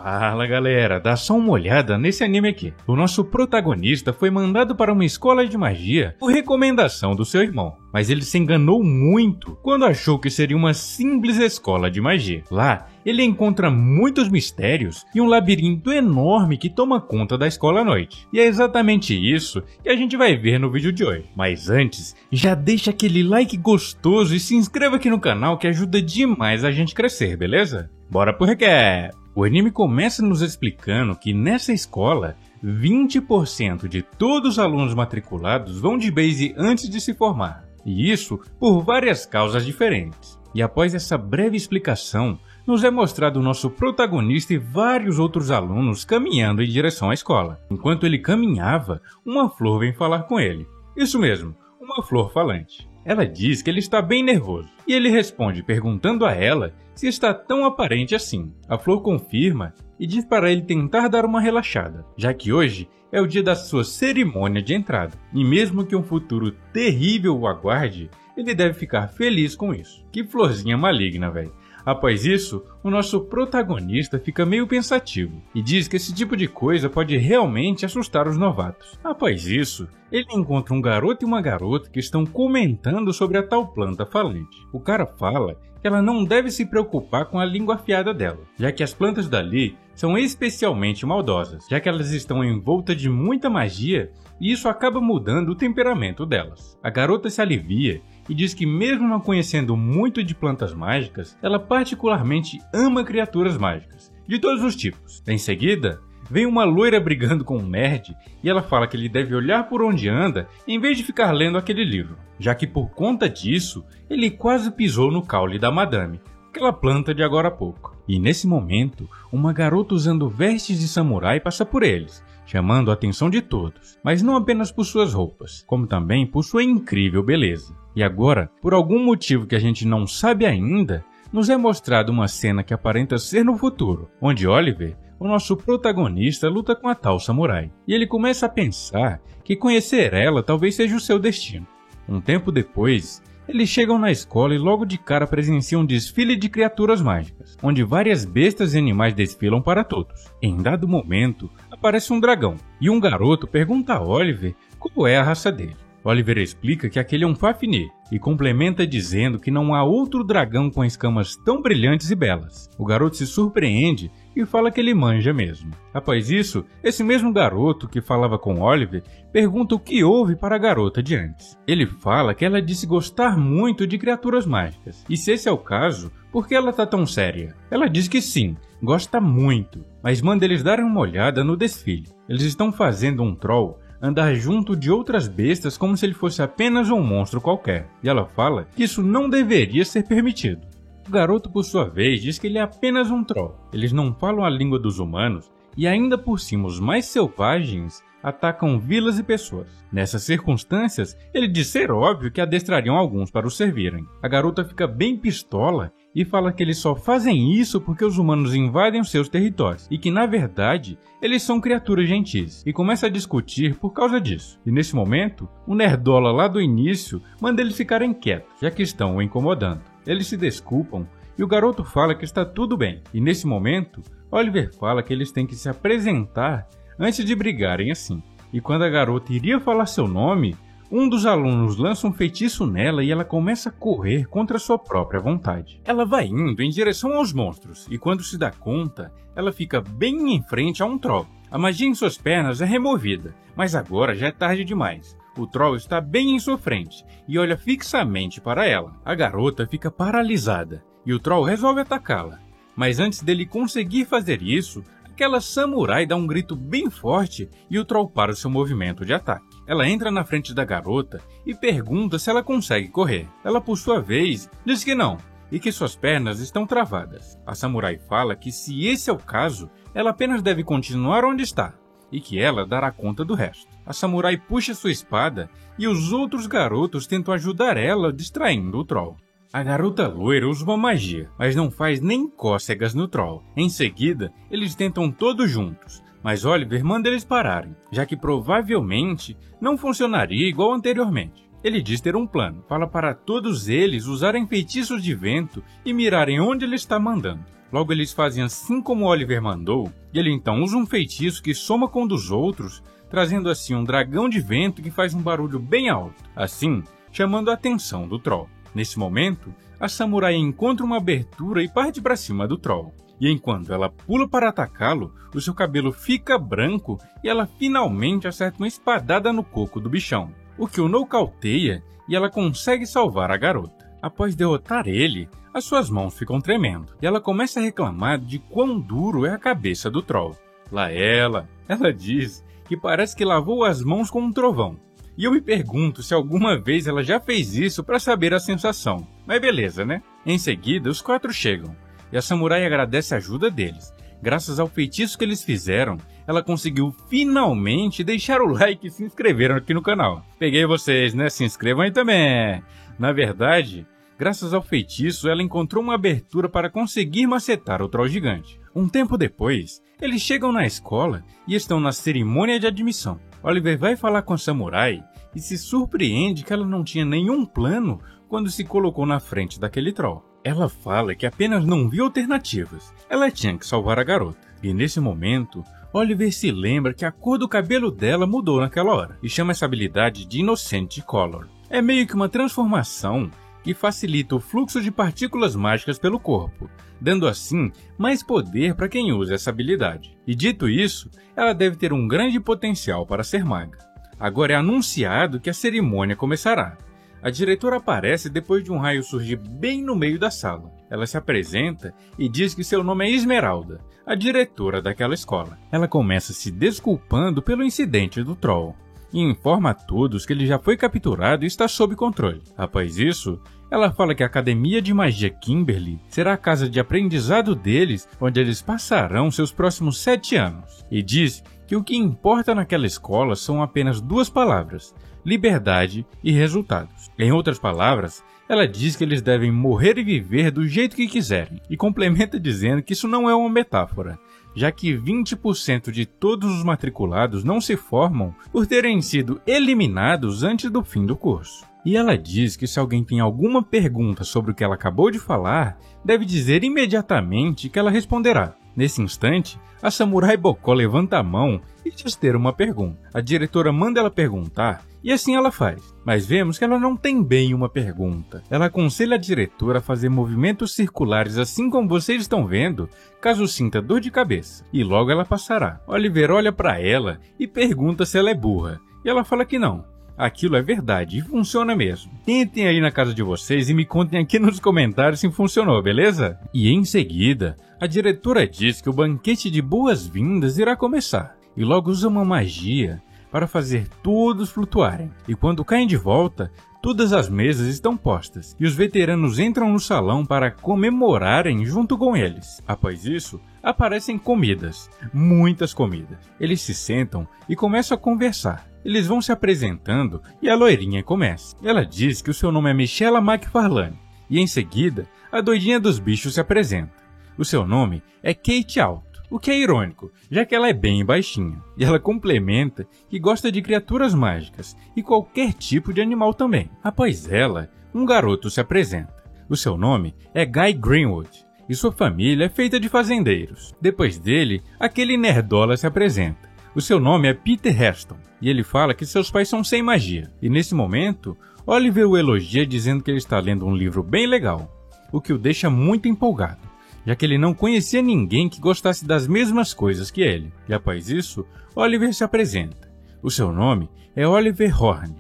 Fala galera, dá só uma olhada nesse anime aqui. O nosso protagonista foi mandado para uma escola de magia por recomendação do seu irmão, mas ele se enganou muito quando achou que seria uma simples escola de magia. Lá, ele encontra muitos mistérios e um labirinto enorme que toma conta da escola à noite. E é exatamente isso que a gente vai ver no vídeo de hoje. Mas antes, já deixa aquele like gostoso e se inscreva aqui no canal que ajuda demais a gente crescer, beleza? Bora pro recap! O anime começa nos explicando que nessa escola, 20% de todos os alunos matriculados vão de base antes de se formar. E isso por várias causas diferentes. E após essa breve explicação, nos é mostrado o nosso protagonista e vários outros alunos caminhando em direção à escola. Enquanto ele caminhava, uma flor vem falar com ele. Isso mesmo, uma flor falante. Ela diz que ele está bem nervoso, e ele responde perguntando a ela se está tão aparente assim. A flor confirma e diz para ele tentar dar uma relaxada, já que hoje é o dia da sua cerimônia de entrada, e mesmo que um futuro terrível o aguarde, ele deve ficar feliz com isso. Que florzinha maligna, velho. Após isso, o nosso protagonista fica meio pensativo e diz que esse tipo de coisa pode realmente assustar os novatos. Após isso, ele encontra um garoto e uma garota que estão comentando sobre a tal planta falante. O cara fala que ela não deve se preocupar com a língua afiada dela, já que as plantas dali são especialmente maldosas, já que elas estão envoltas de muita magia e isso acaba mudando o temperamento delas. A garota se alivia e diz que mesmo não conhecendo muito de plantas mágicas, ela particularmente ama criaturas mágicas, de todos os tipos. Em seguida, vem uma loira brigando com um nerd e ela fala que ele deve olhar por onde anda em vez de ficar lendo aquele livro, já que por conta disso, ele quase pisou no caule da madame, aquela planta de agora a pouco. E nesse momento, uma garota usando vestes de samurai passa por eles, chamando a atenção de todos, mas não apenas por suas roupas, como também por sua incrível beleza. E agora, por algum motivo que a gente não sabe ainda, nos é mostrado uma cena que aparenta ser no futuro, onde Oliver, o nosso protagonista, luta com a tal samurai. E ele começa a pensar que conhecer ela talvez seja o seu destino. Um tempo depois, eles chegam na escola e logo de cara presenciam um desfile de criaturas mágicas, onde várias bestas e animais desfilam para todos. Em dado momento, aparece um dragão, e um garoto pergunta a Oliver qual é a raça dele. Oliver explica que aquele é um Fafnir, e complementa dizendo que não há outro dragão com escamas tão brilhantes e belas. O garoto se surpreende e fala que ele manja mesmo. Após isso, esse mesmo garoto que falava com Oliver pergunta o que houve para a garota de antes. Ele fala que ela disse gostar muito de criaturas mágicas, e se esse é o caso, por que ela tá tão séria? Ela diz que sim, gosta muito, mas manda eles darem uma olhada no desfile. Eles estão fazendo um troll andar junto de outras bestas como se ele fosse apenas um monstro qualquer, e ela fala que isso não deveria ser permitido. O garoto, por sua vez, diz que ele é apenas um troll. Eles não falam a língua dos humanos e ainda por cima os mais selvagens atacam vilas e pessoas. Nessas circunstâncias, ele diz ser óbvio que adestrariam alguns para os servirem. A garota fica bem pistola e fala que eles só fazem isso porque os humanos invadem os seus territórios e que, na verdade, eles são criaturas gentis, e começa a discutir por causa disso. E nesse momento, o nerdola lá do início manda eles ficarem quietos, já que estão o incomodando. Eles se desculpam e o garoto fala que está tudo bem. E nesse momento, Oliver fala que eles têm que se apresentar antes de brigarem assim. E quando a garota iria falar seu nome, um dos alunos lança um feitiço nela e ela começa a correr contra sua própria vontade. Ela vai indo em direção aos monstros e quando se dá conta, ela fica bem em frente a um troll. A magia em suas pernas é removida, mas agora já é tarde demais. O troll está bem em sua frente e olha fixamente para ela. A garota fica paralisada e o troll resolve atacá-la. Mas antes dele conseguir fazer isso, aquela samurai dá um grito bem forte e o troll para o seu movimento de ataque. Ela entra na frente da garota e pergunta se ela consegue correr. Ela, por sua vez, diz que não e que suas pernas estão travadas. A samurai fala que se esse é o caso, ela apenas deve continuar onde está e que ela dará conta do resto. A samurai puxa sua espada e os outros garotos tentam ajudar ela distraindo o troll. A garota loira usa uma magia, mas não faz nem cócegas no troll. Em seguida, eles tentam todos juntos, mas Oliver manda eles pararem, já que provavelmente não funcionaria igual anteriormente. Ele diz ter um plano, fala para todos eles usarem feitiços de vento e mirarem onde ele está mandando. Logo eles fazem assim como Oliver mandou, e ele então usa um feitiço que soma com o dos outros, trazendo assim um dragão de vento que faz um barulho bem alto, assim chamando a atenção do Troll. Nesse momento, a samurai encontra uma abertura e parte para cima do Troll. E enquanto ela pula para atacá-lo, o seu cabelo fica branco e ela finalmente acerta uma espadada no coco do bichão, o que o nocauteia e ela consegue salvar a garota. Após derrotar ele, as suas mãos ficam tremendo e ela começa a reclamar de quão duro é a cabeça do Troll. Lá ela diz que parece que lavou as mãos com um trovão. E eu me pergunto se alguma vez ela já fez isso para saber a sensação. Mas beleza, né? Em seguida, os 4 chegam e a samurai agradece a ajuda deles. Graças ao feitiço que eles fizeram, ela conseguiu finalmente deixar o like e se inscreveram aqui no canal. Peguei vocês, né? Se inscrevam aí também. Na verdade, graças ao feitiço, ela encontrou uma abertura para conseguir macetar o Troll gigante. Um tempo depois, eles chegam na escola e estão na cerimônia de admissão. Oliver vai falar com a samurai e se surpreende que ela não tinha nenhum plano quando se colocou na frente daquele Troll. Ela fala que apenas não viu alternativas. Ela tinha que salvar a garota. E nesse momento, Oliver se lembra que a cor do cabelo dela mudou naquela hora e chama essa habilidade de Innocent Color. É meio que uma transformação que facilita o fluxo de partículas mágicas pelo corpo, dando assim mais poder para quem usa essa habilidade. E dito isso, ela deve ter um grande potencial para ser maga. Agora é anunciado que a cerimônia começará. A diretora aparece depois de um raio surgir bem no meio da sala. Ela se apresenta e diz que seu nome é Esmeralda, a diretora daquela escola. Ela começa se desculpando pelo incidente do Troll e informa a todos que ele já foi capturado e está sob controle. Após isso, ela fala que a Academia de Magia Kimberly será a casa de aprendizado deles, onde eles passarão seus próximos 7 anos. E diz que o que importa naquela escola são apenas 2 palavras: liberdade e resultados. Em outras palavras, ela diz que eles devem morrer e viver do jeito que quiserem, e complementa dizendo que isso não é uma metáfora, já que 20% de todos os matriculados não se formam por terem sido eliminados antes do fim do curso. E ela diz que se alguém tem alguma pergunta sobre o que ela acabou de falar, deve dizer imediatamente que ela responderá. Nesse instante, a samurai Bocó levanta a mão e diz ter uma pergunta. A diretora manda ela perguntar e assim ela faz. Mas vemos que ela não tem bem uma pergunta. Ela aconselha a diretora a fazer movimentos circulares assim como vocês estão vendo, caso sinta dor de cabeça. E logo ela passará. Oliver olha para ela e pergunta se ela é burra. E ela fala que não. Aquilo é verdade e funciona mesmo. Tentem aí na casa de vocês e me contem aqui nos comentários se funcionou, beleza? E em seguida, a diretora diz que o banquete de boas-vindas irá começar. E logo usa uma magia para fazer todos flutuarem. E quando caem de volta, todas as mesas estão postas. E os veteranos entram no salão para comemorarem junto com eles. Após isso, aparecem comidas. Muitas comidas. Eles se sentam e começam a conversar. Eles vão se apresentando e a loirinha começa. Ela diz que o seu nome é Michela McFarlane. E em seguida, a doidinha dos bichos se apresenta. O seu nome é Kate Alto, o que é irônico, já que ela é bem baixinha. E ela complementa que gosta de criaturas mágicas e qualquer tipo de animal também. Após ela, um garoto se apresenta. O seu nome é Guy Greenwood e sua família é feita de fazendeiros. Depois dele, aquele nerdola se apresenta. O seu nome é Peter Heston e ele fala que seus pais são sem magia. E nesse momento, Oliver o elogia dizendo que ele está lendo um livro bem legal, o que o deixa muito empolgado, já que ele não conhecia ninguém que gostasse das mesmas coisas que ele. E após isso, Oliver se apresenta. O seu nome é Oliver Horn.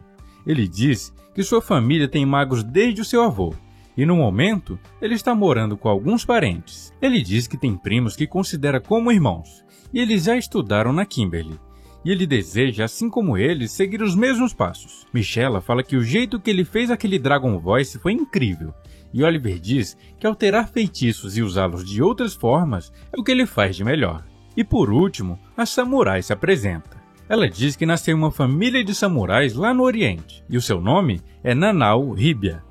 Ele diz que sua família tem magos desde o seu avô, e no momento ele está morando com alguns parentes. Ele diz que tem primos que considera como irmãos, e eles já estudaram na Kimberly. E ele deseja, assim como eles, seguir os mesmos passos. Michela fala que o jeito que ele fez aquele Dragon Voice foi incrível. E Oliver diz que alterar feitiços e usá-los de outras formas é o que ele faz de melhor. E por último, a samurai se apresenta. Ela diz que nasceu em uma família de samurais lá no Oriente. E o seu nome é Nanau Hibia.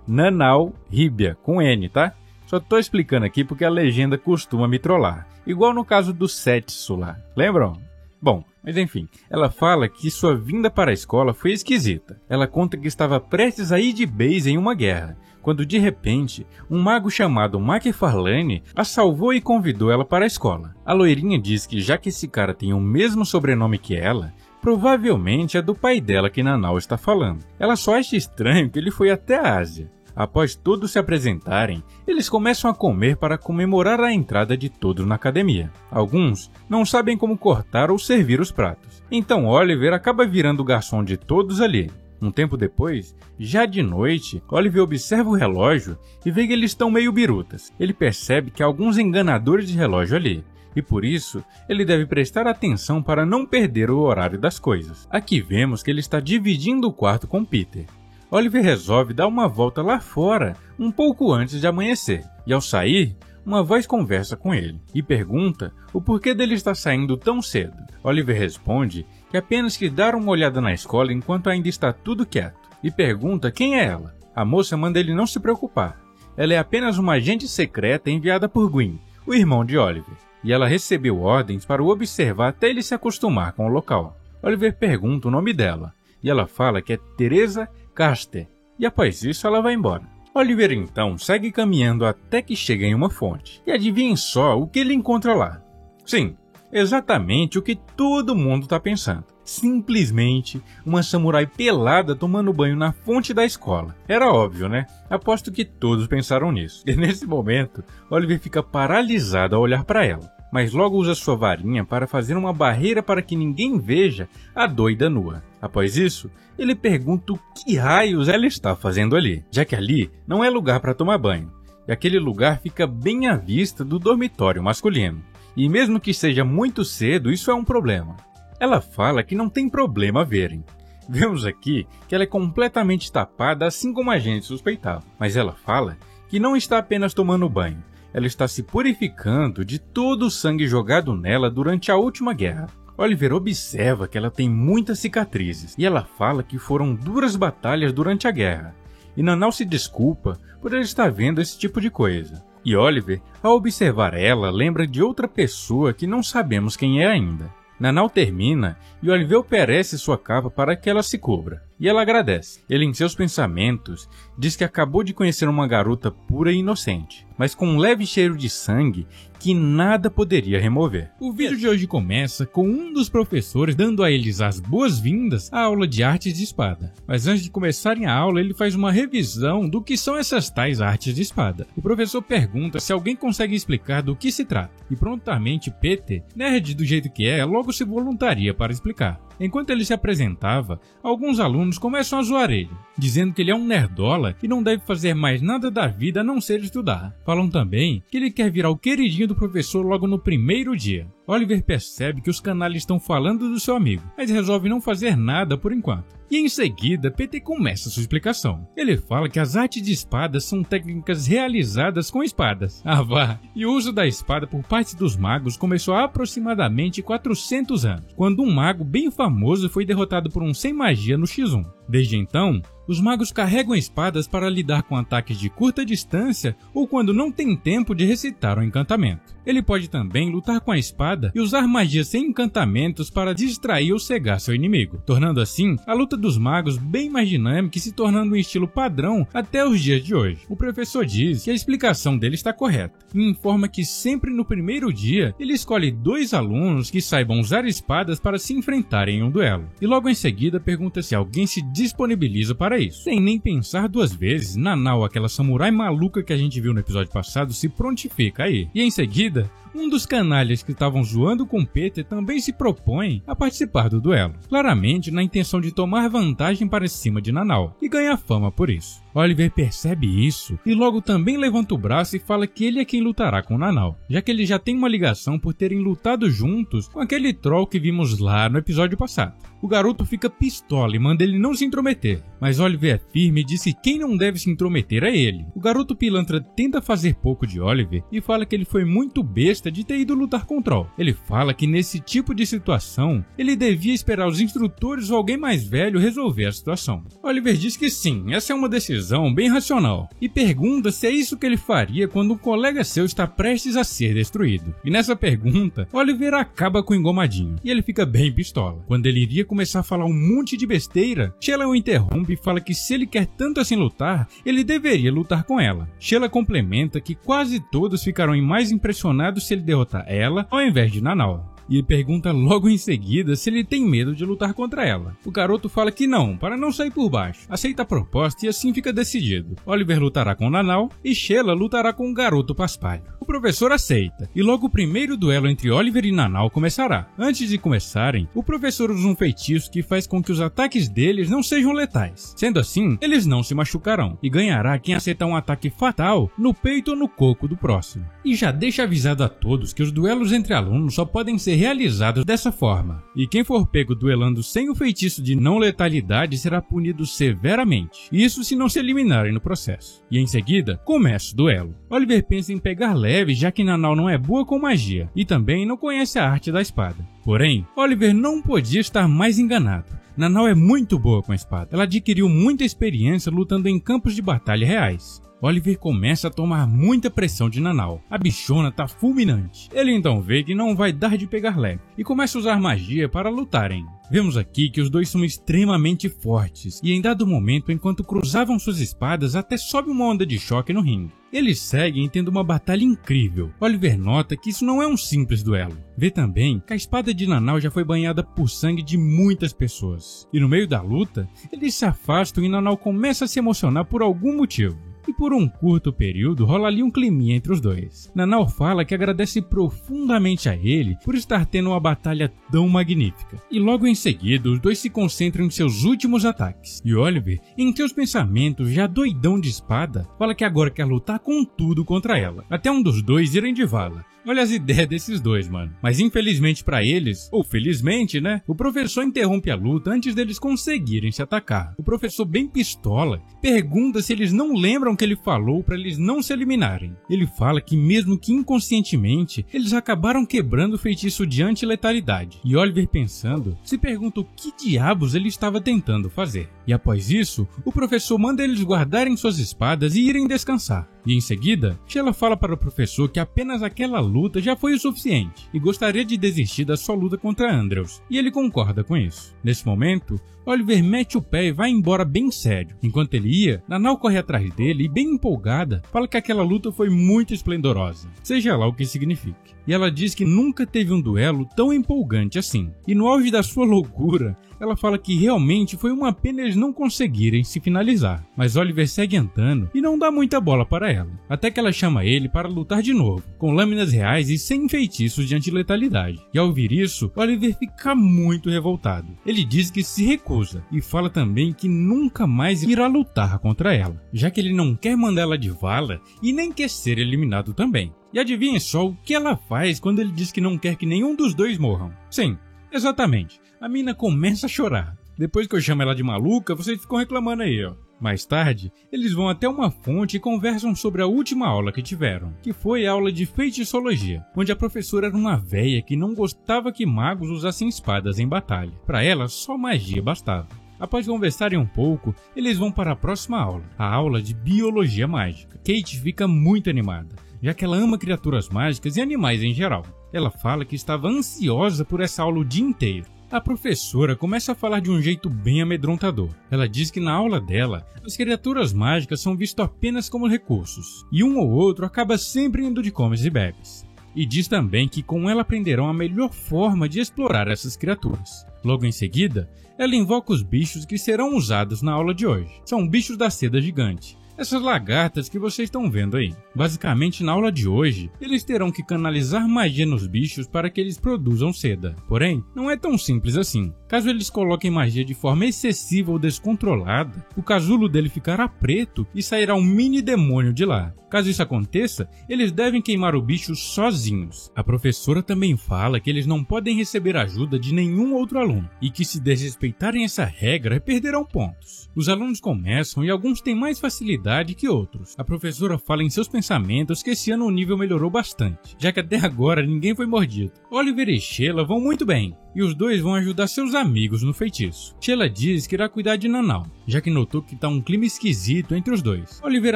Nanau Hibia, com N, tá? Só tô explicando aqui porque a legenda costuma me trollar. Igual no caso do Setsu lá. Lembram? Bom, mas enfim, ela fala que sua vinda para a escola foi esquisita. Ela conta que estava prestes a ir de base em uma guerra, quando de repente, um mago chamado McFarlane a salvou e convidou ela para a escola. A loirinha diz que já que esse cara tem o mesmo sobrenome que ela, provavelmente é do pai dela que Nanau está falando. Ela só acha estranho que ele foi até a Ásia. Após todos se apresentarem, eles começam a comer para comemorar a entrada de todos na academia. Alguns não sabem como cortar ou servir os pratos. Então Oliver acaba virando o garçom de todos ali. Um tempo depois, já de noite, Oliver observa o relógio e vê que eles estão meio birutas. Ele percebe que há alguns enganadores de relógio ali. E por isso, ele deve prestar atenção para não perder o horário das coisas. Aqui vemos que ele está dividindo o quarto com Peter. Oliver resolve dar uma volta lá fora, um pouco antes de amanhecer. E ao sair, uma voz conversa com ele e pergunta o porquê dele estar saindo tão cedo. Oliver responde que apenas quer dar uma olhada na escola enquanto ainda está tudo quieto. E pergunta quem é ela. A moça manda ele não se preocupar. Ela é apenas uma agente secreta enviada por Gwyn, o irmão de Oliver. E ela recebeu ordens para o observar até ele se acostumar com o local. Oliver pergunta o nome dela. E ela fala que é Teresa Caster, e após isso ela vai embora. Oliver então segue caminhando até que chega em uma fonte. E adivinhem só o que ele encontra lá. Sim, exatamente o que todo mundo está pensando. Simplesmente uma samurai pelada tomando banho na fonte da escola. Era óbvio, né? Aposto que todos pensaram nisso. E nesse momento, Oliver fica paralisado ao olhar para ela. Mas logo usa sua varinha para fazer uma barreira para que ninguém veja a doida nua. Após isso, ele pergunta o que raios ela está fazendo ali, já que ali não é lugar para tomar banho, e aquele lugar fica bem à vista do dormitório masculino. E mesmo que seja muito cedo, isso é um problema. Ela fala que não tem problema verem. Vemos aqui que ela é completamente tapada, assim como a gente suspeitava. Mas ela fala que não está apenas tomando banho, ela está se purificando de todo o sangue jogado nela durante a última guerra. Oliver observa que ela tem muitas cicatrizes e ela fala que foram duras batalhas durante a guerra. E Nanau se desculpa por ele estar vendo esse tipo de coisa. E Oliver, ao observar ela, lembra de outra pessoa que não sabemos quem é ainda. Nanau termina e Oliver oferece sua capa para que ela se cubra. E ela agradece. Ele, em seus pensamentos, diz que acabou de conhecer uma garota pura e inocente, mas com um leve cheiro de sangue que nada poderia remover. O vídeo de hoje começa com um dos professores dando a eles as boas-vindas à aula de artes de espada. Mas antes de começarem a aula, ele faz uma revisão do que são essas tais artes de espada. O professor pergunta se alguém consegue explicar do que se trata, e prontamente Peter, nerd do jeito que é, logo se voluntaria para explicar. Enquanto ele se apresentava, alguns alunos começam a zoar ele, dizendo que ele é um nerdola e não deve fazer mais nada da vida a não ser estudar. Falam também que ele quer virar o queridinho do professor logo no primeiro dia. Oliver percebe que os canalhas estão falando do seu amigo, mas resolve não fazer nada por enquanto. E em seguida, Peter começa sua explicação. Ele fala que as artes de espadas são técnicas realizadas com espadas. Ah vá! E o uso da espada por parte dos magos começou há aproximadamente 400 anos, quando um mago bem famoso foi derrotado por um sem magia no X1. Desde então, os magos carregam espadas para lidar com ataques de curta distância ou quando não tem tempo de recitar um encantamento. Ele pode também lutar com a espada e usar magias sem encantamentos para distrair ou cegar seu inimigo, tornando assim a luta dos magos bem mais dinâmica e se tornando um estilo padrão até os dias de hoje. O professor diz que a explicação dele está correta e informa que sempre no primeiro dia ele escolhe 2 alunos que saibam usar espadas para se enfrentarem em um duelo. E logo em seguida pergunta se alguém se disponibiliza para isso. Sem nem pensar 2 vezes, Nanau, aquela samurai maluca que a gente viu no episódio passado, se prontifica aí. E em seguida, um dos canalhas que estavam zoando com Peter também se propõe a participar do duelo, claramente na intenção de tomar vantagem para cima de Nanau e ganhar fama por isso. Oliver percebe isso e logo também levanta o braço e fala que ele é quem lutará com Nanau, já que ele já tem uma ligação por terem lutado juntos com aquele troll que vimos lá no episódio passado. O garoto fica pistola e manda ele não se intrometer, mas Oliver é firme e diz que quem não deve se intrometer é ele. O garoto pilantra tenta fazer pouco de Oliver e fala que ele foi muito besta de ter ido lutar com o troll. Ele fala que nesse tipo de situação, ele devia esperar os instrutores ou alguém mais velho resolver a situação. Oliver diz que sim, essa é uma decisão bem racional, e pergunta se é isso que ele faria quando um colega seu está prestes a ser destruído. E nessa pergunta, Oliver acaba com o engomadinho, e ele fica bem pistola. Quando ele iria começar a falar um monte de besteira, Sheila o interrompe interrompe e fala que se ele quer tanto assim lutar, ele deveria lutar com ela. Sheila complementa que quase todos ficarão mais impressionados se ele derrotar ela ao invés de Nanau. E pergunta logo em seguida se ele tem medo de lutar contra ela. O garoto fala que não, para não sair por baixo. Aceita a proposta e assim fica decidido. Oliver lutará com Nanau e Sheila lutará com o garoto paspalho. O professor aceita, e logo o primeiro duelo entre Oliver e Nanau começará. Antes de começarem, o professor usa um feitiço que faz com que os ataques deles não sejam letais. Sendo assim, eles não se machucarão, e ganhará quem acertar um ataque fatal no peito ou no coco do próximo. E já deixa avisado a todos que os duelos entre alunos só podem ser realizados dessa forma, e quem for pego duelando sem o feitiço de não letalidade será punido severamente, isso se não se eliminarem no processo. E em seguida, começa o duelo. Oliver pensa em pegar leve, já que Nanau não é boa com magia, e também não conhece a arte da espada. Porém, Oliver não podia estar mais enganado. Nanau é muito boa com a espada, ela adquiriu muita experiência lutando em campos de batalha reais. Oliver começa a tomar muita pressão de Nanau. A bichona tá fulminante. Ele então vê que não vai dar de pegar leve e começa a usar magia para lutarem. Vemos aqui que os dois são extremamente fortes e em dado momento, enquanto cruzavam suas espadas, até sobe uma onda de choque no ringue. Eles seguem tendo uma batalha incrível. Oliver nota que isso não é um simples duelo. Vê também que a espada de Nanau já foi banhada por sangue de muitas pessoas. E no meio da luta, eles se afastam e Nanau começa a se emocionar por algum motivo. E por um curto período rola ali um climinha entre os dois. Nanau fala que agradece profundamente a ele por estar tendo uma batalha tão magnífica. E logo em seguida os dois se concentram em seus últimos ataques. E Oliver, em seus pensamentos já doidão de espada, fala que agora quer lutar com tudo contra ela. Até um dos dois irem de vala. Olha as ideias desses dois, mano. Mas infelizmente pra eles, ou felizmente, né? O professor interrompe a luta antes deles conseguirem se atacar. O professor, bem pistola, pergunta se eles não lembram o que ele falou pra eles não se eliminarem. Ele fala que mesmo que inconscientemente, eles acabaram quebrando o feitiço de antiletalidade. E Oliver, pensando, se pergunta o que diabos ele estava tentando fazer. E após isso, o professor manda eles guardarem suas espadas e irem descansar. E em seguida, Sheila fala para o professor que apenas aquela luta já foi o suficiente e gostaria de desistir da sua luta contra Andrews, e ele concorda com isso. Nesse momento, Oliver mete o pé e vai embora bem sério. Enquanto ele ia, Nanau corre atrás dele e, bem empolgada, fala que aquela luta foi muito esplendorosa, seja lá o que signifique. E ela diz que nunca teve um duelo tão empolgante assim. E no auge da sua loucura, ela fala que realmente foi uma pena eles não conseguirem se finalizar. Mas Oliver segue andando e não dá muita bola para ela, até que ela chama ele para lutar de novo, com lâminas reais e sem feitiços de antiletalidade. E ao ouvir isso, Oliver fica muito revoltado. Ele diz que se recusa e fala também que nunca mais irá lutar contra ela, já que ele não quer mandar ela de vala e nem quer ser eliminado também. E adivinhem só o que ela faz quando ele diz que não quer que nenhum dos dois morram. Sim, exatamente. A mina começa a chorar. Depois que eu chamo ela de maluca, vocês ficam reclamando aí, ó. Mais tarde, eles vão até uma fonte e conversam sobre a última aula que tiveram, que foi a aula de feitiçologia, onde a professora era uma véia que não gostava que magos usassem espadas em batalha. Para ela, só magia bastava. Após conversarem um pouco, eles vão para a próxima aula, a aula de biologia mágica. Kate fica muito animada, já que ela ama criaturas mágicas e animais em geral. Ela fala que estava ansiosa por essa aula o dia inteiro. A professora começa a falar de um jeito bem amedrontador. Ela diz que na aula dela, as criaturas mágicas são vistas apenas como recursos, e um ou outro acaba sempre indo de comes e bebes. E diz também que com ela aprenderão a melhor forma de explorar essas criaturas. Logo em seguida, ela invoca os bichos que serão usados na aula de hoje. São bichos da seda gigante. Essas lagartas que vocês estão vendo aí. Basicamente, na aula de hoje, eles terão que canalizar magia nos bichos para que eles produzam seda. Porém, não é tão simples assim. Caso eles coloquem magia de forma excessiva ou descontrolada, o casulo dele ficará preto e sairá um mini demônio de lá. Caso isso aconteça, eles devem queimar o bicho sozinhos. A professora também fala que eles não podem receber ajuda de nenhum outro aluno e que se desrespeitarem essa regra, perderão pontos. Os alunos começam e alguns têm mais facilidade que outros. A professora fala em seus pensamentos que esse ano o nível melhorou bastante, já que até agora ninguém foi mordido. Oliver e Sheila vão muito bem, e os dois vão ajudar seus amigos no feitiço. Sheila diz que irá cuidar de Nanau, já que notou que tá um clima esquisito entre os dois. Oliver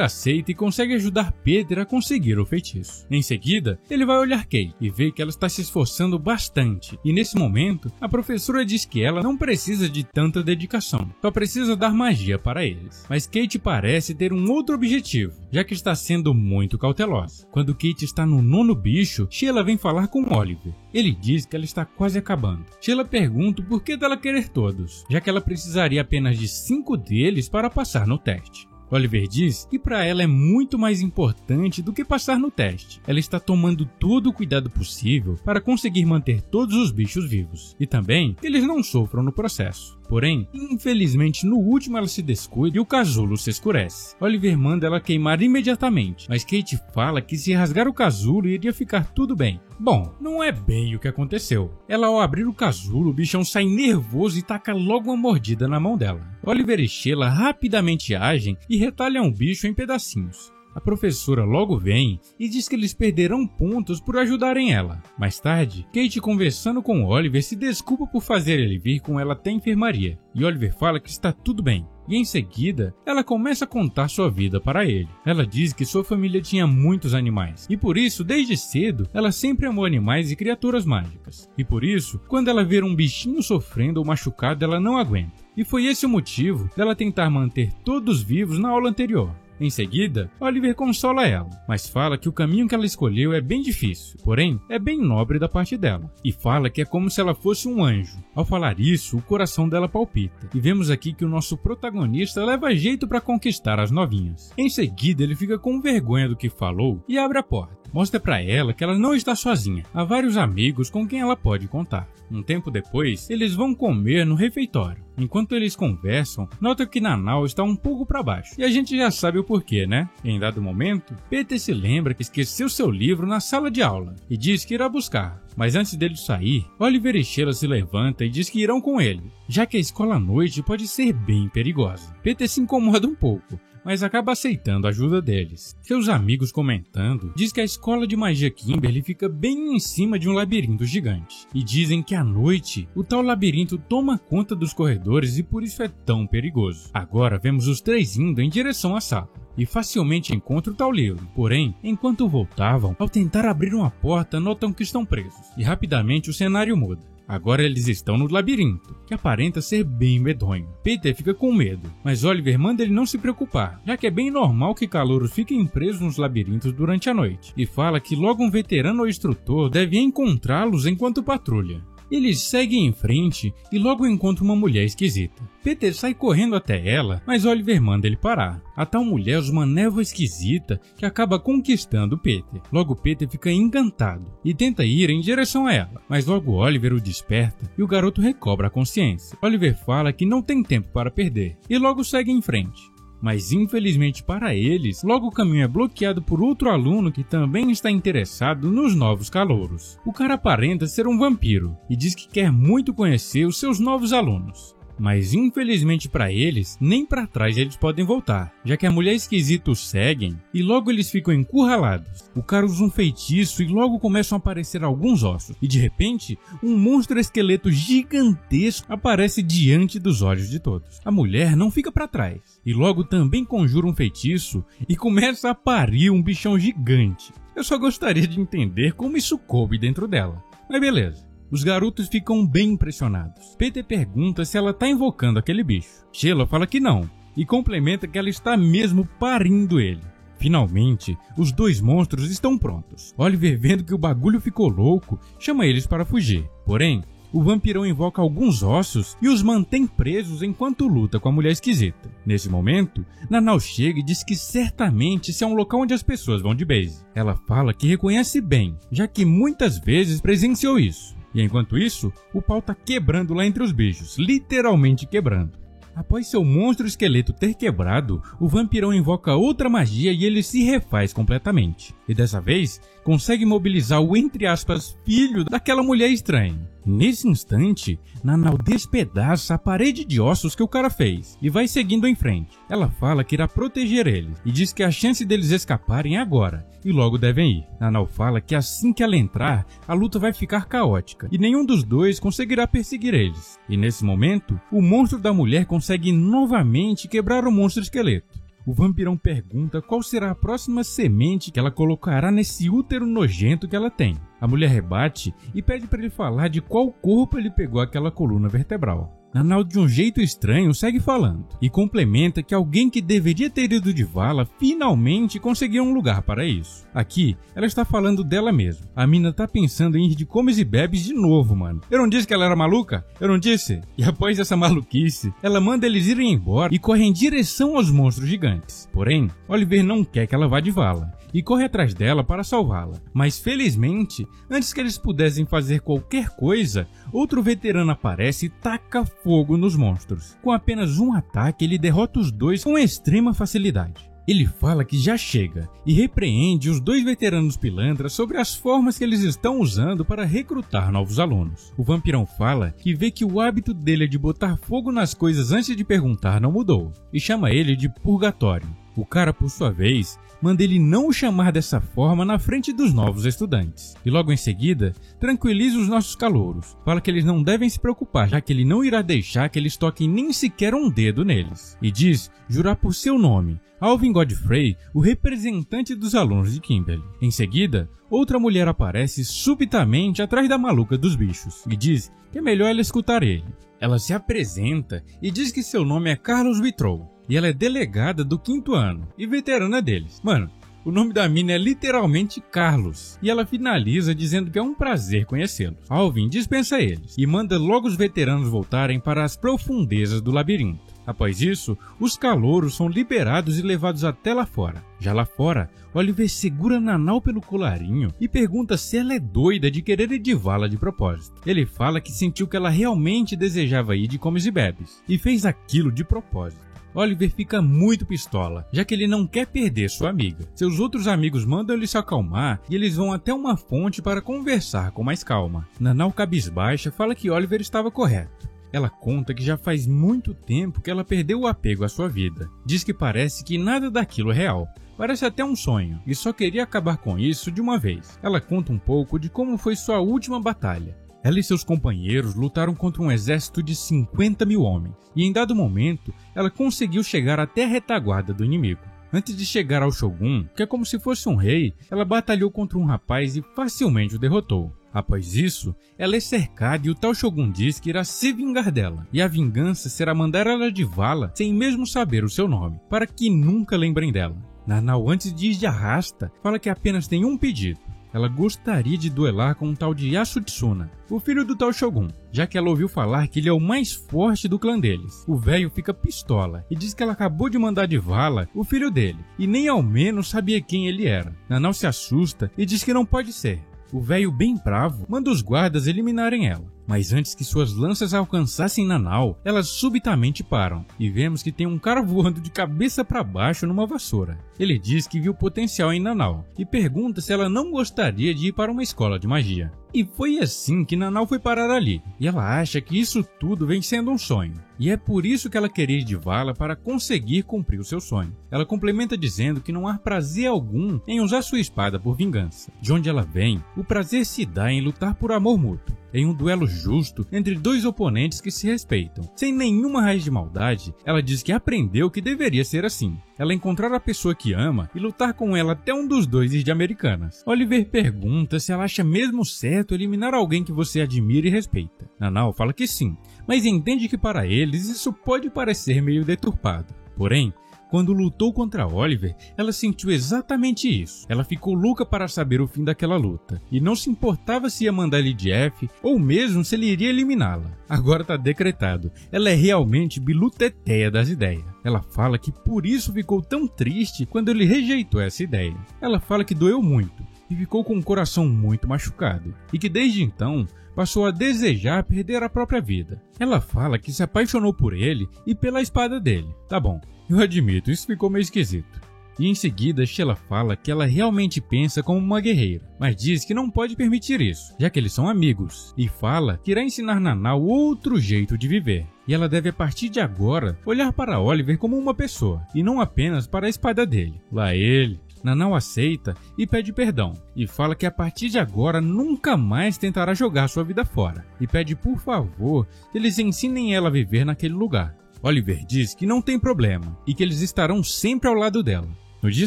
aceita e consegue ajudar Peter a conseguir o feitiço. Em seguida, ele vai olhar Kate e vê que ela está se esforçando bastante, e nesse momento, a professora diz que ela não precisa de tanta dedicação, só precisa dar magia para eles. Mas Kate parece ter um outro objetivo, já que está sendo muito cautelosa. Quando Kate está no 9º bicho, Sheila vem falar com Oliver. Ele diz que ela está quase acabando. Sheila pergunta o porquê dela querer todos, já que ela precisaria apenas de 5 deles para passar no teste. Oliver diz que para ela é muito mais importante do que passar no teste. Ela está tomando todo o cuidado possível para conseguir manter todos os bichos vivos, e também que eles não sofram no processo. Porém, infelizmente no último ela se descuida e o casulo se escurece. Oliver manda ela queimar imediatamente, mas Kate fala que se rasgar o casulo iria ficar tudo bem. Bom, não é bem o que aconteceu. Ela, ao abrir o casulo, o bichão sai nervoso e taca logo uma mordida na mão dela. Oliver e Sheila rapidamente agem e retalham o bicho em pedacinhos. A professora logo vem e diz que eles perderão pontos por ajudarem ela. Mais tarde, Kate, conversando com Oliver, se desculpa por fazer ele vir com ela até a enfermaria. E Oliver fala que está tudo bem. E em seguida, ela começa a contar sua vida para ele. Ela diz que sua família tinha muitos animais, e por isso, desde cedo, ela sempre amou animais e criaturas mágicas. E por isso, quando ela vê um bichinho sofrendo ou machucado, ela não aguenta. E foi esse o motivo dela tentar manter todos vivos na aula anterior. Em seguida, Oliver consola ela, mas fala que o caminho que ela escolheu é bem difícil, porém é bem nobre da parte dela, e fala que é como se ela fosse um anjo. Ao falar isso, o coração dela palpita, e vemos aqui que o nosso protagonista leva jeito para conquistar as novinhas. Em seguida, ele fica com vergonha do que falou e abre a porta. Mostra para ela que ela não está sozinha, há vários amigos com quem ela pode contar. Um tempo depois, eles vão comer no refeitório. Enquanto eles conversam, nota que Nanau está um pouco para baixo, e a gente já sabe o porquê, né? Em dado momento, Peter se lembra que esqueceu seu livro na sala de aula, e diz que irá buscar. Mas antes dele sair, Oliver e Sheila se levanta e diz que irão com ele, já que a escola à noite pode ser bem perigosa. Peter se incomoda um pouco, mas acaba aceitando a ajuda deles. Seus amigos comentando, diz que a escola de magia Kimberly fica bem em cima de um labirinto gigante, e dizem que à noite o tal labirinto toma conta dos corredores e por isso é tão perigoso. Agora vemos os três indo em direção à sala, e facilmente encontram o tal livro. Porém, enquanto voltavam, ao tentar abrir uma porta, notam que estão presos, e rapidamente o cenário muda. Agora eles estão no labirinto, que aparenta ser bem medonho. Peter fica com medo, mas Oliver manda ele não se preocupar, já que é bem normal que calouros fiquem presos nos labirintos durante a noite, e fala que logo um veterano ou instrutor deve encontrá-los enquanto patrulha. Eles seguem em frente e logo encontram uma mulher esquisita. Peter sai correndo até ela, mas Oliver manda ele parar. A tal mulher usa uma névoa esquisita que acaba conquistando Peter. Logo Peter fica encantado e tenta ir em direção a ela, mas logo Oliver o desperta e o garoto recobra a consciência. Oliver fala que não tem tempo para perder e logo segue em frente. Mas infelizmente para eles, logo o caminho é bloqueado por outro aluno que também está interessado nos novos calouros. O cara aparenta ser um vampiro e diz que quer muito conhecer os seus novos alunos. Mas infelizmente para eles, nem para trás eles podem voltar, já que a mulher esquisita os seguem e logo eles ficam encurralados. O cara usa um feitiço e logo começam a aparecer alguns ossos, e de repente, um monstro esqueleto gigantesco aparece diante dos olhos de todos. A mulher não fica para trás, e logo também conjura um feitiço e começa a parir um bichão gigante. Eu só gostaria de entender como isso coube dentro dela, mas beleza. Os garotos ficam bem impressionados. Peter pergunta se ela está invocando aquele bicho. Sheila fala que não, e complementa que ela está mesmo parindo ele. Finalmente, os dois monstros estão prontos. Oliver, vendo que o bagulho ficou louco, chama eles para fugir. Porém, o vampirão invoca alguns ossos e os mantém presos enquanto luta com a mulher esquisita. Nesse momento, Nanau chega e diz que certamente esse é um local onde as pessoas vão de base. Ela fala que reconhece bem, já que muitas vezes presenciou isso. E enquanto isso, o pau tá quebrando lá entre os bichos, literalmente quebrando. Após seu monstro esqueleto ter quebrado, o vampirão invoca outra magia e ele se refaz completamente. E dessa vez, consegue mobilizar o, entre aspas, filho daquela mulher estranha. Nesse instante, Nanau despedaça a parede de ossos que o cara fez e vai seguindo em frente. Ela fala que irá proteger eles e diz que a chance deles escaparem é agora e logo devem ir. Nanau fala que assim que ela entrar, a luta vai ficar caótica e nenhum dos dois conseguirá perseguir eles. E nesse momento, o monstro da mulher consegue novamente quebrar o monstro esqueleto. O vampirão pergunta qual será a próxima semente que ela colocará nesse útero nojento que ela tem. A mulher rebate e pede para ele falar de qual corpo ele pegou aquela coluna vertebral. Nanau, de um jeito estranho, segue falando e complementa que alguém que deveria ter ido de vala finalmente conseguiu um lugar para isso. Aqui, ela está falando dela mesma. A mina tá pensando em ir de comes e bebes de novo, mano. Eu não disse que ela era maluca? Eu não disse? E após essa maluquice, ela manda eles irem embora e corre em direção aos monstros gigantes. Porém, Oliver não quer que ela vá de vala e corre atrás dela para salvá-la. Mas felizmente, antes que eles pudessem fazer qualquer coisa, outro veterano aparece e taca fogo nos monstros. Com apenas um ataque, ele derrota os dois com extrema facilidade. Ele fala que já chega e repreende os dois veteranos pilantras sobre as formas que eles estão usando para recrutar novos alunos. O vampirão fala que vê que o hábito dele de botar fogo nas coisas antes de perguntar não mudou e chama ele de purgatório. O cara, por sua vez, manda ele não o chamar dessa forma na frente dos novos estudantes. E logo em seguida, tranquiliza os nossos calouros. Fala que eles não devem se preocupar, já que ele não irá deixar que eles toquem nem sequer um dedo neles. E diz jurar por seu nome, Alvin Godfrey, o representante dos alunos de Kimberly. Em seguida, outra mulher aparece subitamente atrás da maluca dos bichos e diz que é melhor ela escutar ele. Ela se apresenta e diz que seu nome é Carlos Vitrou e ela é delegada do 5º ano e veterana deles. Mano, o nome da mina é literalmente Carlos e ela finaliza dizendo que é um prazer conhecê-los. Alvin dispensa eles e manda logo os veteranos voltarem para as profundezas do labirinto. Após isso, os calouros são liberados e levados até lá fora. Já lá fora, Oliver segura Nanau pelo colarinho e pergunta se ela é doida de querer ir de vala de propósito. Ele fala que sentiu que ela realmente desejava ir de comes e bebes e fez aquilo de propósito. Oliver fica muito pistola, já que ele não quer perder sua amiga. Seus outros amigos mandam ele se acalmar e eles vão até uma fonte para conversar com mais calma. Nanau, cabisbaixa, fala que Oliver estava correto. Ela conta que já faz muito tempo que ela perdeu o apego à sua vida. Diz que parece que nada daquilo é real. Parece até um sonho, e só queria acabar com isso de uma vez. Ela conta um pouco de como foi sua última batalha. Ela e seus companheiros lutaram contra um exército de 50 mil homens, e em dado momento, ela conseguiu chegar até a retaguarda do inimigo. Antes de chegar ao Shogun, que é como se fosse um rei, ela batalhou contra um rapaz e facilmente o derrotou. Após isso, ela é cercada e o tal Shogun diz que irá se vingar dela, e a vingança será mandar ela de vala sem mesmo saber o seu nome, para que nunca lembrem dela. Nanau, antes de ir de arrasta, fala que apenas tem um pedido. Ela gostaria de duelar com um tal de Yasutsuna, o filho do tal Shogun, já que ela ouviu falar que ele é o mais forte do clã deles. O velho fica pistola e diz que ela acabou de mandar de vala o filho dele, e nem ao menos sabia quem ele era. Nanau se assusta e diz que não pode ser. O velho, bem bravo, manda os guardas eliminarem ela. Mas antes que suas lanças alcançassem Nanau, elas subitamente param, e vemos que tem um cara voando de cabeça para baixo numa vassoura. Ele diz que viu potencial em Nanau, e pergunta se ela não gostaria de ir para uma escola de magia. E foi assim que Nanau foi parar ali, e ela acha que isso tudo vem sendo um sonho. E é por isso que ela queria ir de vala para conseguir cumprir o seu sonho. Ela complementa dizendo que não há prazer algum em usar sua espada por vingança. De onde ela vem, o prazer se dá em lutar por amor mútuo, em um duelo justo entre dois oponentes que se respeitam. Sem nenhuma raiz de maldade, ela diz que aprendeu que deveria ser assim. Ela encontrar a pessoa que ama e lutar com ela até um dos dois ir de Americanas. Oliver pergunta se ela acha mesmo certo eliminar alguém que você admira e respeita. Nanau fala que sim, mas entende que para eles isso pode parecer meio deturpado. Porém, quando lutou contra Oliver, ela sentiu exatamente isso. Ela ficou louca para saber o fim daquela luta, e não se importava se ia mandar ele de F, ou mesmo se ele iria eliminá-la. Agora tá decretado, ela é realmente biluteteia das ideias. Ela fala que por isso ficou tão triste quando ele rejeitou essa ideia. Ela fala que doeu muito, e ficou com o coração muito machucado, e que desde então passou a desejar perder a própria vida. Ela fala que se apaixonou por ele e pela espada dele. Tá bom, eu admito, isso ficou meio esquisito. E em seguida Sheila fala que ela realmente pensa como uma guerreira, mas diz que não pode permitir isso, já que eles são amigos, e fala que irá ensinar Nanau outro jeito de viver. E ela deve a partir de agora olhar para Oliver como uma pessoa, e não apenas para a espada dele. Lá ele... Nanau aceita e pede perdão, e fala que a partir de agora nunca mais tentará jogar sua vida fora, e pede por favor que eles ensinem ela a viver naquele lugar. Oliver diz que não tem problema, e que eles estarão sempre ao lado dela. No dia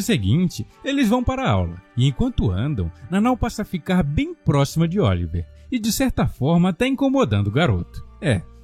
seguinte, eles vão para a aula, e enquanto andam, Nanau passa a ficar bem próxima de Oliver, e de certa forma até incomodando o garoto.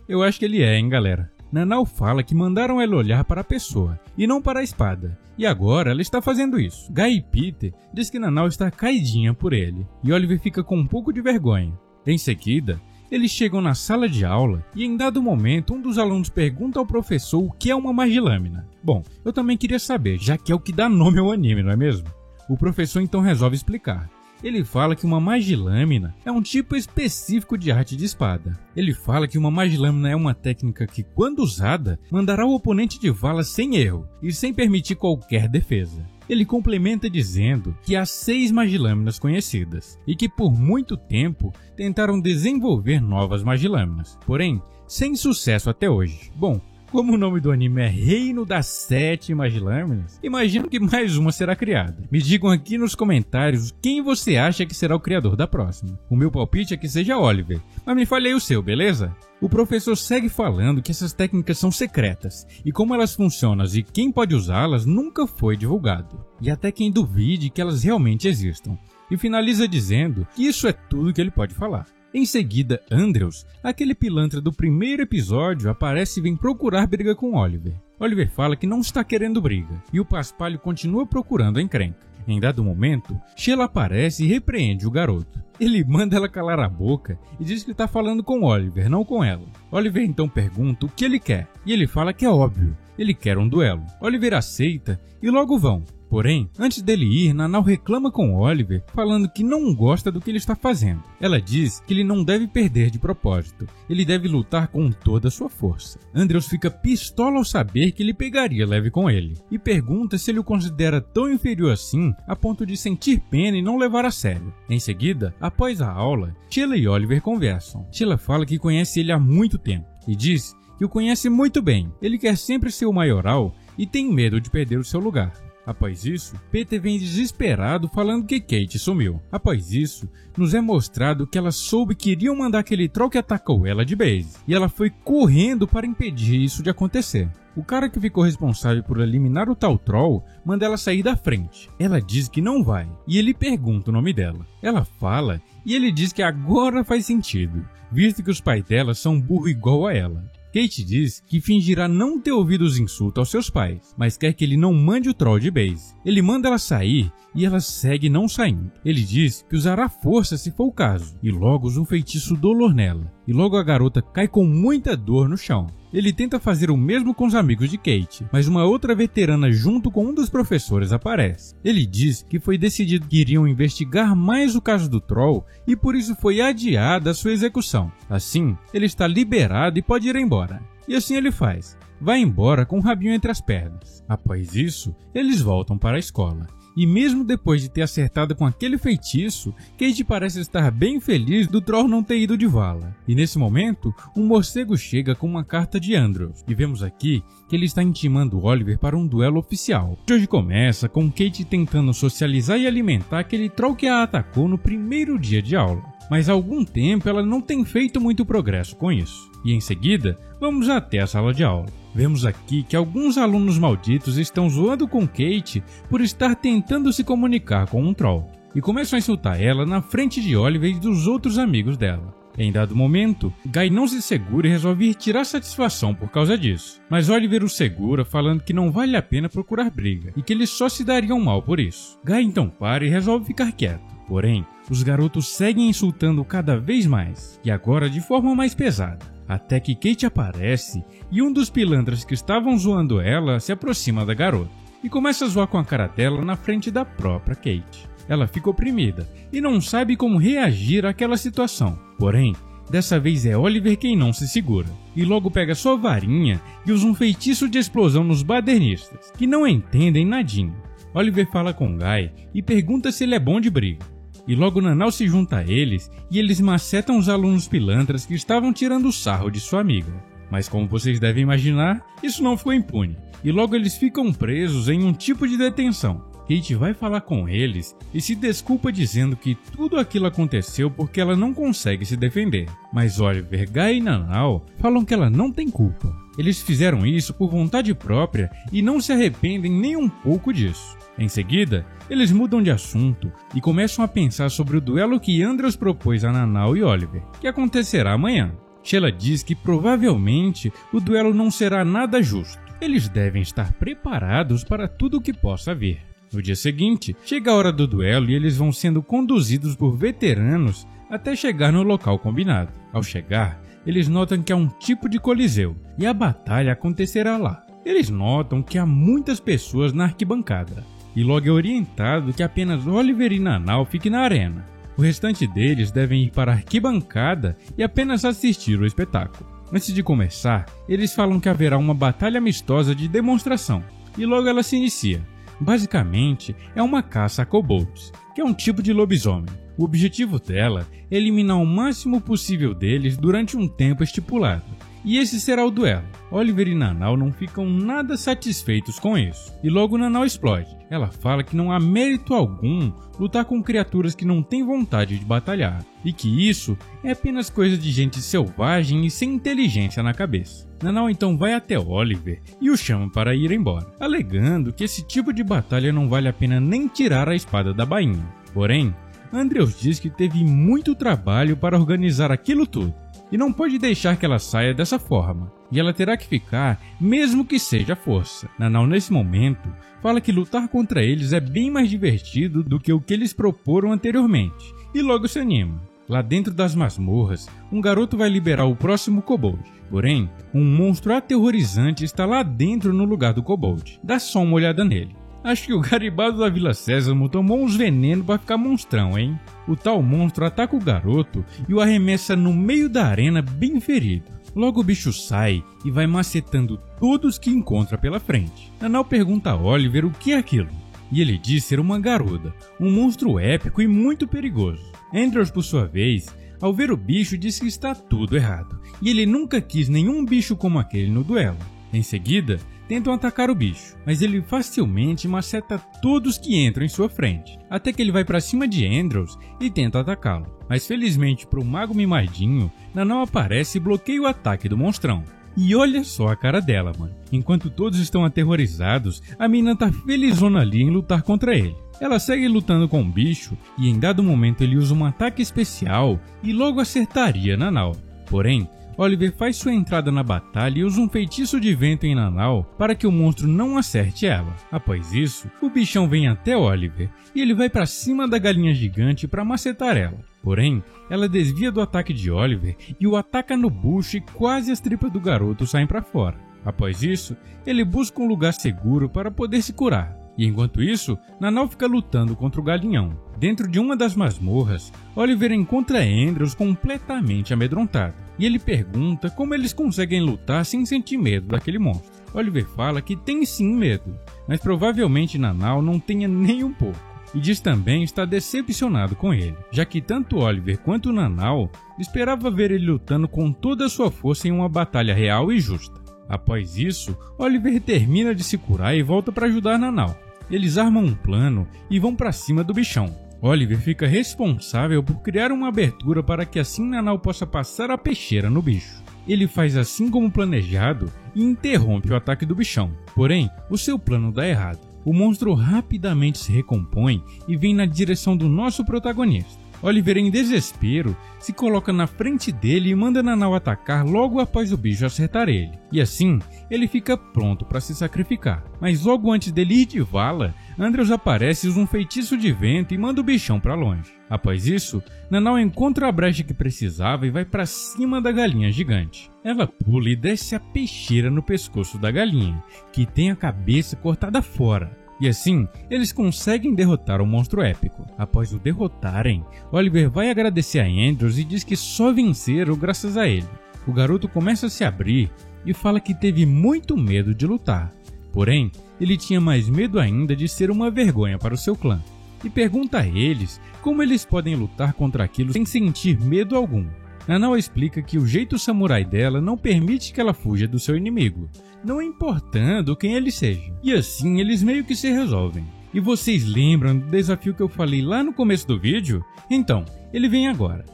Eu acho que ele é, hein, galera? Nanau fala que mandaram ela olhar para a pessoa, e não para a espada, e agora ela está fazendo isso. Guy e Peter diz que Nanau está caidinha por ele, e Oliver fica com um pouco de vergonha. Em seguida, eles chegam na sala de aula, e em dado momento um dos alunos pergunta ao professor o que é uma magilâmina. Bom, eu também queria saber, já que é o que dá nome ao anime, não é mesmo? O professor então resolve explicar. Ele fala que uma magilâmina é um tipo específico de arte de espada. Ele fala que uma magilâmina é uma técnica que, quando usada, mandará o oponente de vala sem erro e sem permitir qualquer defesa. Ele complementa dizendo que há 6 magilâminas conhecidas e que por muito tempo tentaram desenvolver novas magilâminas, porém sem sucesso até hoje. Bom, como o nome do anime é Reino das 7 Magilâminas, imagino que mais uma será criada. Me digam aqui nos comentários quem você acha que será o criador da próxima. O meu palpite é que seja Oliver, mas me fale aí o seu, beleza? O professor segue falando que essas técnicas são secretas, e como elas funcionam e quem pode usá-las nunca foi divulgado. E até quem duvide que elas realmente existam. E finaliza dizendo que isso é tudo que ele pode falar. Em seguida, Andrews, aquele pilantra do primeiro episódio, aparece e vem procurar briga com Oliver. Oliver fala que não está querendo briga, e o paspalho continua procurando a encrenca. Em dado momento, Sheila aparece e repreende o garoto. Ele manda ela calar a boca e diz que está falando com Oliver, não com ela. Oliver então pergunta o que ele quer, e ele fala que é óbvio, ele quer um duelo. Oliver aceita e logo vão. Porém, antes dele ir, Nanau reclama com Oliver, falando que não gosta do que ele está fazendo. Ela diz que ele não deve perder de propósito, ele deve lutar com toda a sua força. Andrews fica pistola ao saber que ele pegaria leve com ele, e pergunta se ele o considera tão inferior assim, a ponto de sentir pena e não levar a sério. Em seguida, após a aula, Sheila e Oliver conversam. Sheila fala que conhece ele há muito tempo, e diz que o conhece muito bem. Ele quer sempre ser o maioral e tem medo de perder o seu lugar. Após isso, Peter vem desesperado falando que Kate sumiu. Após isso, nos é mostrado que ela soube que iriam mandar aquele troll que atacou ela de base, e ela foi correndo para impedir isso de acontecer. O cara que ficou responsável por eliminar o tal troll manda ela sair da frente. Ela diz que não vai, e ele pergunta o nome dela. Ela fala, e ele diz que agora faz sentido, visto que os pais dela são burro igual a ela. Kate diz que fingirá não ter ouvido os insultos aos seus pais, mas quer que ele não mande o troll de base. Ele manda ela sair e ela segue não saindo. Ele diz que usará força se for o caso, e logo usa um feitiço dolor nela, e logo a garota cai com muita dor no chão. Ele tenta fazer o mesmo com os amigos de Kate, mas uma outra veterana junto com um dos professores aparece. Ele diz que foi decidido que iriam investigar mais o caso do troll e por isso foi adiada a sua execução. Assim, ele está liberado e pode ir embora. E assim ele faz. Vai embora com o rabinho entre as pernas. Após isso, eles voltam para a escola. E mesmo depois de ter acertado com aquele feitiço, Kate parece estar bem feliz do troll não ter ido de vala. E nesse momento, um morcego chega com uma carta de Andrews. E vemos aqui que ele está intimando Oliver para um duelo oficial. Hoje começa com Kate tentando socializar e alimentar aquele troll que a atacou no primeiro dia de aula. Mas há algum tempo ela não tem feito muito progresso com isso. E em seguida, vamos até a sala de aula. Vemos aqui que alguns alunos malditos estão zoando com Kate por estar tentando se comunicar com um troll, e começam a insultar ela na frente de Oliver e dos outros amigos dela. Em dado momento, Guy não se segura e resolve ir tirar satisfação por causa disso, mas Oliver o segura falando que não vale a pena procurar briga e que eles só se dariam mal por isso. Guy então para e resolve ficar quieto, porém, os garotos seguem insultando cada vez mais, e agora de forma mais pesada. Até que Kate aparece e um dos pilantras que estavam zoando ela se aproxima da garota e começa a zoar com a cara dela na frente da própria Kate. Ela fica oprimida e não sabe como reagir àquela situação. Porém, dessa vez é Oliver quem não se segura e logo pega sua varinha e usa um feitiço de explosão nos badernistas, que não entendem nadinha. Oliver fala com Guy e pergunta se ele é bom de briga. E logo Nanau se junta a eles e eles macetam os alunos pilantras que estavam tirando sarro de sua amiga. Mas como vocês devem imaginar, isso não ficou impune. E logo eles ficam presos em um tipo de detenção. Kate vai falar com eles e se desculpa dizendo que tudo aquilo aconteceu porque ela não consegue se defender. Mas Oliver, Guy e Nanau falam que ela não tem culpa. Eles fizeram isso por vontade própria e não se arrependem nem um pouco disso. Em seguida, eles mudam de assunto e começam a pensar sobre o duelo que Andrews propôs a Nanau e Oliver, que acontecerá amanhã. Sheila diz que provavelmente o duelo não será nada justo. Eles devem estar preparados para tudo o que possa vir. No dia seguinte, chega a hora do duelo e eles vão sendo conduzidos por veteranos até chegar no local combinado. Ao chegar, eles notam que há um tipo de coliseu e a batalha acontecerá lá. Eles notam que há muitas pessoas na arquibancada e logo é orientado que apenas Oliver e Nanau fiquem na arena. O restante deles devem ir para a arquibancada e apenas assistir o espetáculo. Antes de começar, eles falam que haverá uma batalha amistosa de demonstração e logo ela se inicia. Basicamente, é uma caça a kobolds, que é um tipo de lobisomem. O objetivo dela é eliminar o máximo possível deles durante um tempo estipulado. E esse será o duelo. Oliver e Nanau não ficam nada satisfeitos com isso. E logo Nanau explode. Ela fala que não há mérito algum lutar com criaturas que não têm vontade de batalhar. E que isso é apenas coisa de gente selvagem e sem inteligência na cabeça. Nanau então vai até Oliver e o chama para ir embora, alegando que esse tipo de batalha não vale a pena nem tirar a espada da bainha. Porém, Andrews diz que teve muito trabalho para organizar aquilo tudo. E não pode deixar que ela saia dessa forma, e ela terá que ficar, mesmo que seja à força. Nanau, nesse momento, fala que lutar contra eles é bem mais divertido do que o que eles proporam anteriormente, e logo se anima. Lá dentro das masmorras, um garoto vai liberar o próximo kobold. Porém, um monstro aterrorizante está lá dentro no lugar do kobold. Dá só uma olhada nele. Acho que o Garibaldo da Vila Sésamo tomou uns venenos pra ficar monstrão, hein? O tal monstro ataca o garoto e o arremessa no meio da arena bem ferido. Logo o bicho sai e vai macetando todos que encontra pela frente. Nanau pergunta a Oliver o que é aquilo. E ele diz ser uma garuda, um monstro épico e muito perigoso. Andrews, por sua vez, ao ver o bicho, diz que está tudo errado. E ele nunca quis nenhum bicho como aquele no duelo. Em seguida, tentam atacar o bicho, mas ele facilmente maceta todos que entram em sua frente, até que ele vai para cima de Andrews e tenta atacá-lo. Mas felizmente para o mago mimadinho, Nanau aparece e bloqueia o ataque do monstrão. E olha só a cara dela, mano. Enquanto todos estão aterrorizados, a mina tá felizona ali em lutar contra ele. Ela segue lutando com o bicho e em dado momento ele usa um ataque especial e logo acertaria Nanau. Porém, Oliver faz sua entrada na batalha e usa um feitiço de vento em Nanau para que o monstro não acerte ela. Após isso, o bichão vem até Oliver e ele vai para cima da galinha gigante para macetar ela. Porém, ela desvia do ataque de Oliver e o ataca no bucho e quase as tripas do garoto saem para fora. Após isso, ele busca um lugar seguro para poder se curar. E enquanto isso, Nanau fica lutando contra o galinhão. Dentro de uma das masmorras, Oliver encontra Andrews completamente amedrontado. E ele pergunta como eles conseguem lutar sem sentir medo daquele monstro. Oliver fala que tem sim medo, mas provavelmente Nanau não tenha nem um pouco. E diz também estar decepcionado com ele, já que tanto Oliver quanto Nanau esperava ver ele lutando com toda a sua força em uma batalha real e justa. Após isso, Oliver termina de se curar e volta para ajudar Nanau. Eles armam um plano e vão para cima do bichão. Oliver fica responsável por criar uma abertura para que assim Nanau possa passar a peixeira no bicho. Ele faz assim como planejado e interrompe o ataque do bichão. Porém, o seu plano dá errado. O monstro rapidamente se recompõe e vem na direção do nosso protagonista. Oliver, em desespero, se coloca na frente dele e manda Nanau atacar logo após o bicho acertar ele. E assim, ele fica pronto para se sacrificar. Mas logo antes dele ir de vala, Andrews aparece e usa um feitiço de vento e manda o bichão para longe. Após isso, Nanau encontra a brecha que precisava e vai para cima da galinha gigante. Ela pula e desce a peixeira no pescoço da galinha, que tem a cabeça cortada fora. E assim, eles conseguem derrotar o monstro épico. Após o derrotarem, Oliver vai agradecer a Andrews e diz que só venceram graças a ele. O garoto começa a se abrir e fala que teve muito medo de lutar, Porém, ele tinha mais medo ainda de ser uma vergonha para o seu clã, e pergunta a eles como eles podem lutar contra aquilo sem sentir medo algum. Nanao explica que o jeito samurai dela não permite que ela fuja do seu inimigo, não importando quem ele seja, e assim eles meio que se resolvem. E vocês lembram do desafio que eu falei lá no começo do vídeo? Então, ele vem agora.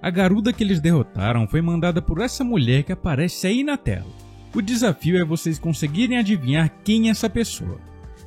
A garuda que eles derrotaram foi mandada por essa mulher que aparece aí na tela. O desafio é vocês conseguirem adivinhar quem é essa pessoa.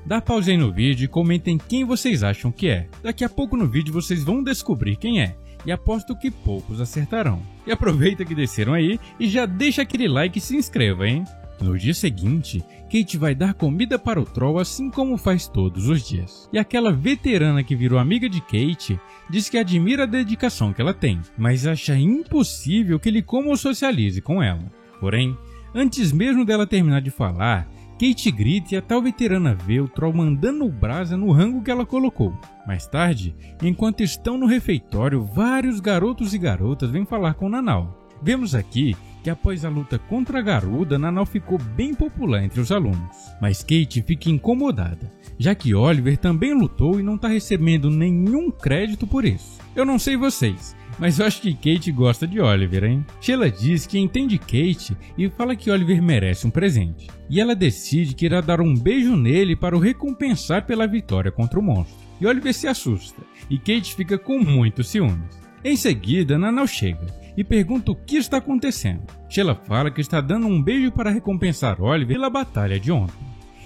Dá pausa aí no vídeo e comentem quem vocês acham que é. Daqui a pouco no vídeo vocês vão descobrir quem é, e aposto que poucos acertarão. E aproveita que desceram aí e já deixa aquele like e se inscreva, hein? No dia seguinte, Kate vai dar comida para o Troll assim como faz todos os dias. E aquela veterana que virou amiga de Kate diz que admira a dedicação que ela tem, mas acha impossível que ele coma ou socialize com ela. Porém, antes mesmo dela terminar de falar, Kate grita e a tal veterana vê o Troll mandando brasa no rango que ela colocou. Mais tarde, enquanto estão no refeitório, vários garotos e garotas vêm falar com Nanao. Vemos aqui que após a luta contra a garuda, Nanao ficou bem popular entre os alunos. Mas Kate fica incomodada, já que Oliver também lutou e não está recebendo nenhum crédito por isso. Eu não sei vocês, mas eu acho que Kate gosta de Oliver, hein? Sheila diz que entende Kate e fala que Oliver merece um presente. E ela decide que irá dar um beijo nele para o recompensar pela vitória contra o monstro. E Oliver se assusta, e Kate fica com muitos ciúmes. Em seguida, Nanao chega e pergunta o que está acontecendo. Sheila fala que está dando um beijo para recompensar Oliver pela batalha de ontem.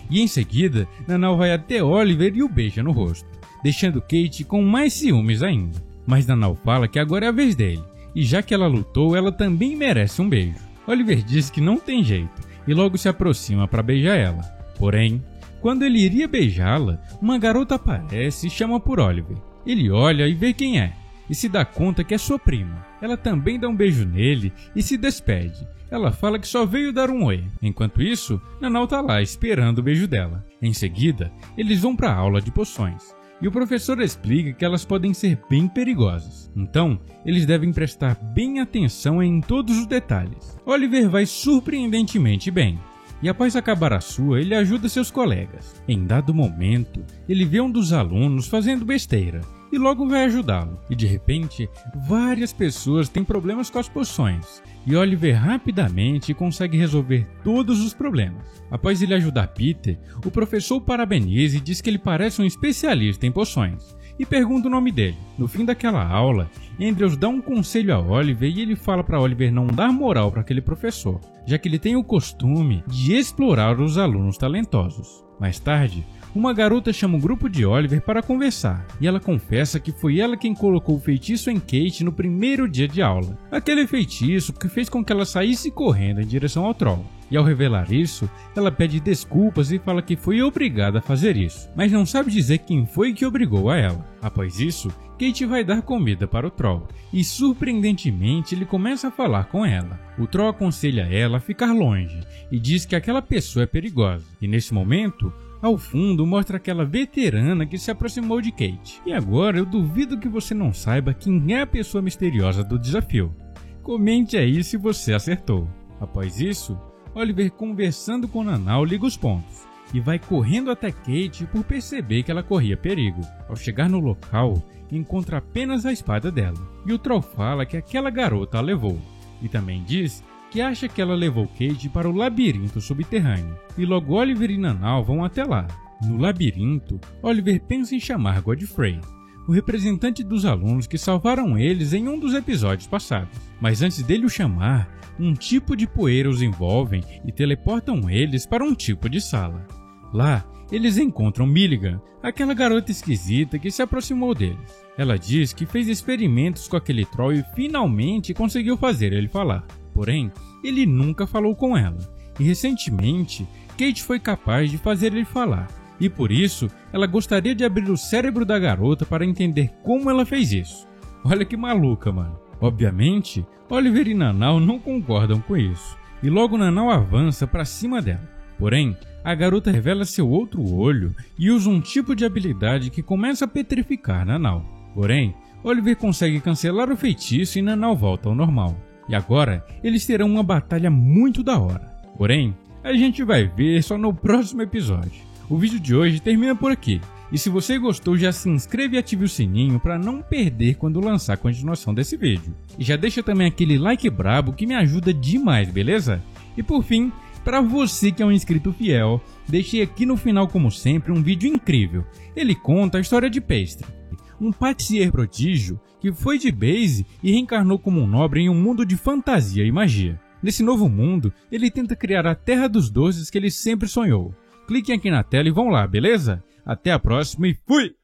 E em seguida, Nanao vai até Oliver e o beija no rosto, deixando Kate com mais ciúmes ainda. Mas Nanao fala que agora é a vez dele, e já que ela lutou, ela também merece um beijo. Oliver diz que não tem jeito, e logo se aproxima para beijar ela. Porém, quando ele iria beijá-la, uma garota aparece e chama por Oliver. Ele olha e vê quem é, e se dá conta que é sua prima. Ela também dá um beijo nele e se despede. Ela fala que só veio dar um oi. Enquanto isso, Nanao tá lá esperando o beijo dela. Em seguida, eles vão para a aula de poções. E o professor explica que elas podem ser bem perigosas. Então, eles devem prestar bem atenção em todos os detalhes. Oliver vai surpreendentemente bem. E após acabar a sua, ele ajuda seus colegas. Em dado momento, ele vê um dos alunos fazendo besteira e logo vai ajudá-lo. E de repente, várias pessoas têm problemas com as poções. E Oliver rapidamente consegue resolver todos os problemas. Após ele ajudar Peter, o professor o parabeniza e diz que ele parece um especialista em poções. E pergunta o nome dele. No fim daquela aula, Andrews dá um conselho a Oliver e ele fala para Oliver não dar moral para aquele professor, já que ele tem o costume de explorar os alunos talentosos. Mais tarde, uma garota chama o grupo de Oliver para conversar, e ela confessa que foi ela quem colocou o feitiço em Kate no primeiro dia de aula. Aquele feitiço que fez com que ela saísse correndo em direção ao Troll. E ao revelar isso, ela pede desculpas e fala que foi obrigada a fazer isso, mas não sabe dizer quem foi que obrigou a ela. Após isso, Kate vai dar comida para o Troll, e surpreendentemente ele começa a falar com ela. O Troll aconselha ela a ficar longe, e diz que aquela pessoa é perigosa. E nesse momento, ao fundo mostra aquela veterana que se aproximou de Kate. E agora eu duvido que você não saiba quem é a pessoa misteriosa do desafio. Comente aí se você acertou. Após isso, Oliver, conversando com Nanao, liga os pontos e vai correndo até Kate por perceber que ela corria perigo. Ao chegar no local, encontra apenas a espada dela, e o Troll fala que aquela garota a levou, e também diz que acha que ela levou Kate para o labirinto subterrâneo, e logo Oliver e Nanao vão até lá. No labirinto, Oliver pensa em chamar Godfrey, o representante dos alunos que salvaram eles em um dos episódios passados. Mas antes dele o chamar, um tipo de poeira os envolvem e teleportam eles para um tipo de sala. Lá, eles encontram Milligan, aquela garota esquisita que se aproximou deles. Ela diz que fez experimentos com aquele Troll e finalmente conseguiu fazer ele falar. Porém, ele nunca falou com ela. E recentemente, Kate foi capaz de fazer ele falar. E por isso, ela gostaria de abrir o cérebro da garota para entender como ela fez isso. Olha que maluca, mano. Obviamente, Oliver e Nanao não concordam com isso, e logo Nanao avança para cima dela. Porém, a garota revela seu outro olho e usa um tipo de habilidade que começa a petrificar Nanao. Porém, Oliver consegue cancelar o feitiço e Nanao volta ao normal. E agora, eles terão uma batalha muito da hora. Porém, a gente vai ver só no próximo episódio. O vídeo de hoje termina por aqui. E se você gostou, já se inscreve e ative o sininho para não perder quando lançar a continuação desse vídeo. E já deixa também aquele like brabo que me ajuda demais, beleza? E por fim, para você que é um inscrito fiel, deixei aqui no final, como sempre, um vídeo incrível. Ele conta a história de Pastry, um patissier prodígio que foi de base e reencarnou como um nobre em um mundo de fantasia e magia. Nesse novo mundo, ele tenta criar a Terra dos Doces que ele sempre sonhou. Cliquem aqui na tela e vão lá, beleza? Até a próxima e fui!